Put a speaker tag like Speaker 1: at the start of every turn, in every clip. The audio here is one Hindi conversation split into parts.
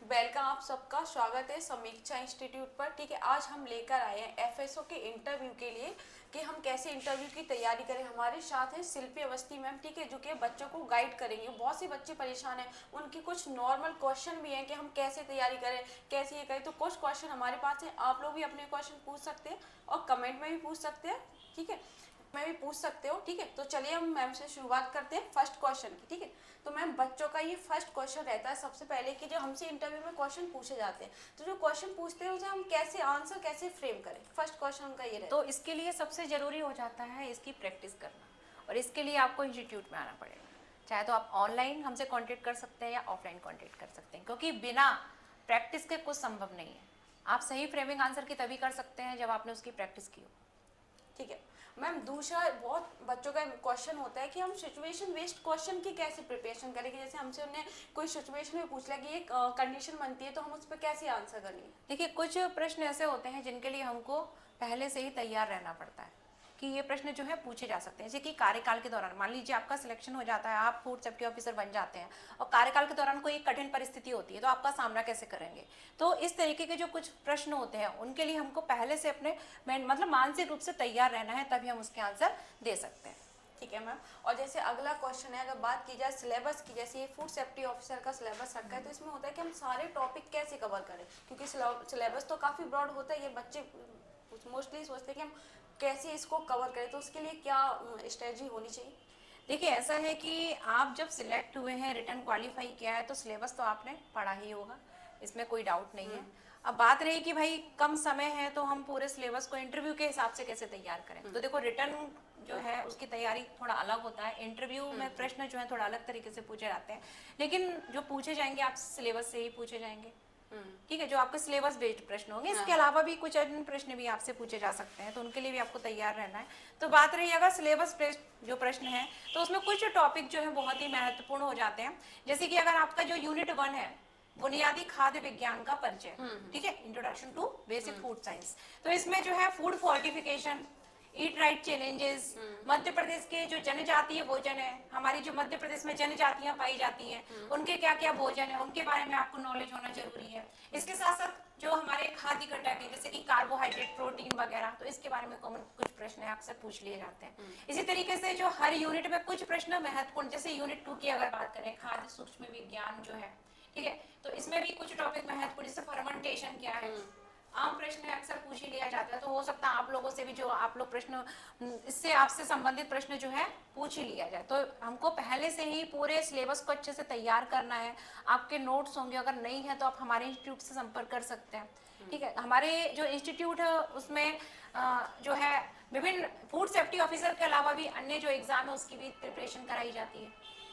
Speaker 1: वेलकम, आप सबका स्वागत है समीक्षा इंस्टीट्यूट पर। ठीक है, आज हम लेकर आए हैं एफएसओ के इंटरव्यू के लिए कि हम कैसे इंटरव्यू की तैयारी करें। हमारे साथ है शिल्पी अवस्थी मैम, ठीक है, जो कि बच्चों को गाइड करेंगे। बहुत से बच्चे परेशान हैं, उनकी कुछ नॉर्मल क्वेश्चन भी हैं कि हम कैसे तैयारी करें, कैसे ये करें। तो कुछ क्वेश्चन हमारे पास हैं, आप लोग भी अपने क्वेश्चन पूछ सकते हैं और कमेंट में भी पूछ सकते हैं। ठीक है, मैं भी पूछ सकते हो। ठीक है, तो चलिए हम मैम से शुरुआत करते हैं फर्स्ट क्वेश्चन की। ठीक है, तो मैम बच्चों का ये फर्स्ट क्वेश्चन रहता है सबसे पहले कि जो हमसे इंटरव्यू में क्वेश्चन पूछे जाते हैं, तो जो क्वेश्चन पूछते हैं उसे हम कैसे आंसर कैसे फ्रेम करें। फर्स्ट क्वेश्चन उनका ये रहता
Speaker 2: तो इसके लिए सबसे ज़रूरी हो जाता है इसकी प्रैक्टिस करना, और इसके लिए आपको इंस्टीट्यूट में आना पड़ेगा। चाहे तो आप ऑनलाइन हमसे कांटेक्ट कर सकते हैं या ऑफलाइन कांटेक्ट कर सकते हैं, क्योंकि बिना प्रैक्टिस के कुछ संभव नहीं है। आप सही फ्रेमिंग आंसर की तभी कर सकते हैं जब आपने उसकी प्रैक्टिस की हो।
Speaker 1: है। ठीक है मैम, दूसरा बहुत बच्चों का क्वेश्चन होता है कि हम सिचुएशन बेस्ड क्वेश्चन की कैसे प्रिपरेशन करें। कि जैसे हमसे उन्हें कोई सिचुएशन में पूछ लिया कि ये कंडीशन बनती है, तो हम उस पर कैसे आंसर करेंगे।
Speaker 2: देखिए, कुछ प्रश्न ऐसे होते हैं जिनके लिए हमको पहले से ही तैयार रहना पड़ता है कि ये प्रश्न जो है पूछे जा सकते हैं। जैसे कि कार्यकाल के दौरान मान लीजिए आपका सिलेक्शन हो जाता है, आप फूड सेफ्टी ऑफिसर बन जाते हैं, और कार्यकाल के दौरान कोई कठिन परिस्थिति होती है, तो आपका सामना कैसे करेंगे। तो इस तरीके के जो कुछ प्रश्न होते हैं उनके लिए हमको पहले से अपने मतलब मानसिक रूप से तैयार रहना है, तभी हम उसके आंसर दे सकते हैं।
Speaker 1: ठीक है मैम, और जैसे अगला क्वेश्चन है, अगर बात की जाए सिलेबस की, जैसे ये फूड सेफ्टी ऑफिसर का सिलेबस रखा है, तो इसमें होता है कि हम सारे टॉपिक कैसे कवर करें, क्योंकि सिलेबस तो काफ़ी ब्रॉड होता है। ये बच्चे मोस्टली सोचते हैं कि हम कैसे इसको कवर करें, तो उसके लिए क्या स्ट्रेटजी होनी चाहिए।
Speaker 2: देखिए, ऐसा है कि आप जब सिलेक्ट हुए हैं, रिटर्न क्वालिफाई किया है, तो सिलेबस तो आपने पढ़ा ही होगा, इसमें कोई डाउट नहीं है। अब बात रही कि भाई कम समय है, तो हम पूरे सिलेबस को इंटरव्यू के हिसाब से कैसे तैयार करें। तो देखो, रिटर्न जो है उसकी तैयारी थोड़ा अलग होता है, इंटरव्यू में प्रश्न जो है थोड़ा अलग तरीके से पूछे जाते हैं, लेकिन जो पूछे जाएंगे आप सिलेबस से ही पूछे जाएंगे। ठीक है, जो आपके सिलेबस बेस्ड प्रश्न होंगे। इसके अलावा भी कुछ अन्य प्रश्न भी आपसे पूछे जा सकते हैं, तो उनके लिए भी आपको तैयार रहना है। तो बात रही अगर सिलेबस बेस्ड जो प्रश्न है, तो उसमें कुछ टॉपिक जो है बहुत ही महत्वपूर्ण हो जाते हैं। जैसे कि अगर आपका जो यूनिट 1 है, बुनियादी खाद्य विज्ञान का परिचय, ठीक है, introduction to basic food science, तो इसमें जो है food fortification, eat right challenges, Madhya Pradesh के जो जनजातीय भोजन है, हमारी जो मध्य प्रदेश में जनजातियां पाई जाती हैं, उनके क्या क्या भोजन है, उनके बारे में आपको नॉलेज होना जरूरी है। इसके साथ साथ जो हमारे खाद्य घटक है, जैसे कि कार्बोहाइड्रेट, प्रोटीन वगैरह, तो इसके बारे में कॉमन कुछ प्रश्न अक्सर पूछ लिए जाते हैं। इसी तरीके से जो हर यूनिट में कुछ प्रश्न महत्वपूर्ण, जैसे यूनिट 2 की अगर बात करें, खाद्य सूक्ष्म विज्ञान जो है, ठीक है, तो इसमें भी कुछ टॉपिक महत्वपूर्ण, जैसे फर्मेंटेशन क्या है, आम प्रश्न अक्सर पूछ ही लिया जाता है। तो हो सकता है आप लोगों से भी जो आप लोग प्रश्न, इससे आपसे संबंधित प्रश्न जो है पूछ ही लिया जाए। तो हमको पहले से ही पूरे सिलेबस को अच्छे से तैयार करना है। आपके नोट्स होंगे, अगर नहीं है तो आप हमारे इंस्टीट्यूट से संपर्क कर सकते हैं। ठीक है, हमारे जो इंस्टीट्यूट है उसमें जो है विभिन्न फूड सेफ्टी ऑफिसर के अलावा भी अन्य जो एग्जाम है उसकी भी प्रिपरेशन कराई जाती है।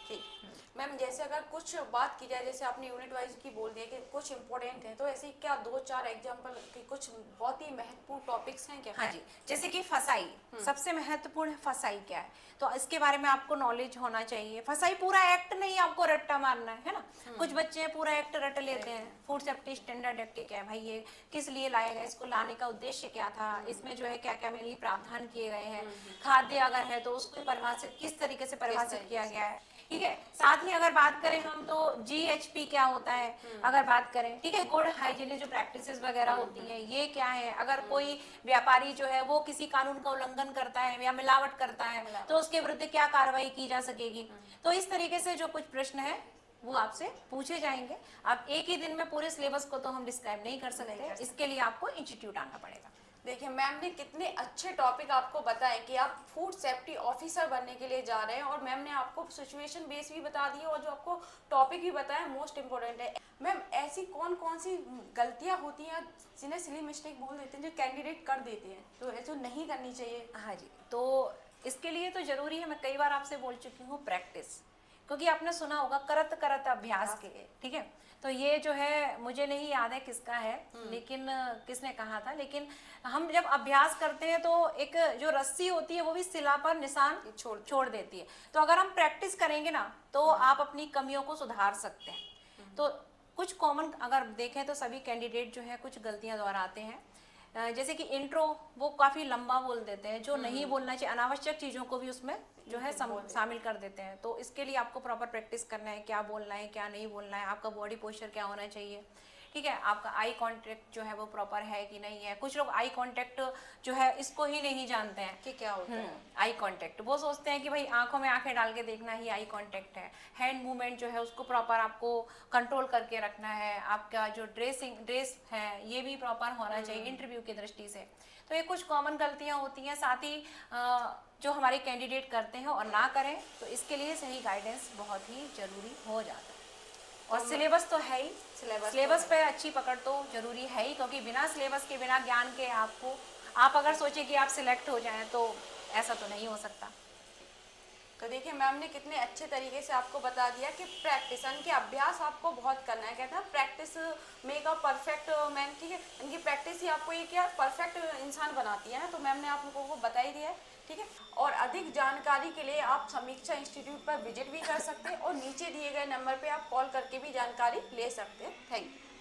Speaker 1: ठीक मैम, जैसे अगर कुछ बात की जाए, जैसे आपने यूनिट वाइज की बोल दिया कि कुछ इंपॉर्टेंट है, तो ऐसे क्या 2-4 एग्जांपल के कुछ बहुत ही महत्वपूर्ण टॉपिक्स हैं क्या।
Speaker 2: हाँ जी, जैसे कि फसाई सबसे महत्वपूर्ण है। फसाई क्या है, तो इसके बारे में आपको नॉलेज होना चाहिए। फसाई पूरा एक्ट नहीं आपको रट्टा मारना है ना। कुछ बच्चे पूरा एक्ट रट लेते हैं। फूड सेफ्टी स्टैंडर्ड एक्ट क्या है भाई, ये किस लिए लाया गया, इसको लाने का उद्देश्य क्या था, इसमें जो है क्या क्या मेरे लिए प्रावधान किए गए हैं, खाद्य अगर है तो उसको परिभाषित किस तरीके से परिभाषित किया गया है। ठीक है, साथ ही अगर बात करें हम तो जीएचपी क्या होता है, अगर बात करें, ठीक है, गुड हाइजीनिक जो प्रैक्टिसेस वगैरह होती हैं ये क्या है। अगर कोई व्यापारी जो है वो किसी कानून का उल्लंघन करता है या मिलावट करता है, तो उसके विरुद्ध क्या कार्रवाई की जा सकेगी। तो इस तरीके से जो कुछ प्रश्न है वो आपसे पूछे जाएंगे। आप एक ही दिन में पूरे सिलेबस को तो हम डिस्क्राइब नहीं कर सकते, इसके लिए आपको इंस्टीट्यूट आना पड़ेगा।
Speaker 1: देखिए मैम ने कितने अच्छे टॉपिक आपको बताए कि आप फूड सेफ्टी ऑफिसर बनने के लिए जा रहे हैं, और मैम ने आपको सिचुएशन बेस भी बता दी और जो आपको टॉपिक भी बताया मोस्ट इम्पोर्टेंट है। मैम ऐसी कौन कौन सी गलतियां होती हैं जिन्हें सिली मिस्टेक बोल देते हैं, जो कैंडिडेट कर देते हैं, तो जो नहीं करनी चाहिए।
Speaker 2: हाँ जी, तो इसके लिए तो जरूरी है, मैं कई बार आपसे बोल चुकी हूँ, प्रैक्टिस। क्योंकि आपने सुना होगा करत करत अभ्यास के, ठीक है। तो ये जो है मुझे नहीं याद है किसका है, लेकिन किसने कहा था, लेकिन हम जब अभ्यास करते हैं तो एक जो रस्सी होती है वो भी शिला पर निशान छोड़ देती है। तो अगर हम प्रैक्टिस करेंगे ना तो आप अपनी कमियों को सुधार सकते हैं। तो कुछ कॉमन अगर देखें तो सभी कैंडिडेट जो है कुछ गलतियां दोहराते हैं। जैसे कि इंट्रो वो काफ़ी लंबा बोल देते हैं, जो नहीं बोलना चाहिए, अनावश्यक चीज़ों को भी उसमें जो है शामिल कर देते हैं। तो इसके लिए आपको प्रॉपर प्रैक्टिस करना है, क्या बोलना है क्या नहीं बोलना है, आपका बॉडी पोस्चर क्या होना चाहिए, ठीक है, आपका आई कांटेक्ट जो है वो प्रॉपर है कि नहीं है। कुछ लोग आई कांटेक्ट जो है इसको ही नहीं जानते हैं
Speaker 1: कि क्या होता है
Speaker 2: आई कांटेक्ट। वो सोचते हैं कि भाई आंखों में आंखें डाल के देखना ही आई कांटेक्ट है। हैंड मूवमेंट जो है उसको प्रॉपर आपको कंट्रोल करके रखना है। आपका जो ड्रेस है ये भी प्रॉपर होना चाहिए इंटरव्यू की दृष्टि से। तो ये कुछ कॉमन गलतियां होती हैं, साथ ही जो हमारे कैंडिडेट करते हैं और ना करें, तो इसके लिए सही गाइडेंस बहुत ही जरूरी हो जाता है। और सिलेबस तो है ही, सिलेबस पे अच्छी पकड़ तो जरूरी है ही, क्योंकि बिना सिलेबस के बिना ज्ञान के आप अगर सोचे कि आप सिलेक्ट हो जाएं तो ऐसा तो नहीं हो सकता।
Speaker 1: तो देखिए मैम ने कितने अच्छे तरीके से आपको बता दिया कि प्रैक्टिस यानी कि अभ्यास आपको बहुत करना है। कहते हैं practice make a perfect man, ठीक है, इनकी प्रैक्टिस ही आपको ये क्या परफेक्ट इंसान बनाती है ना। तो मैम ने आप लोगों को बता ही दिया है, ठीक है। और अधिक जानकारी के लिए आप समीक्षा इंस्टीट्यूट पर विजिट भी कर सकते हैं और नीचे दिए गए नंबर पे आप कॉल करके भी जानकारी ले सकते हैं। Thank you.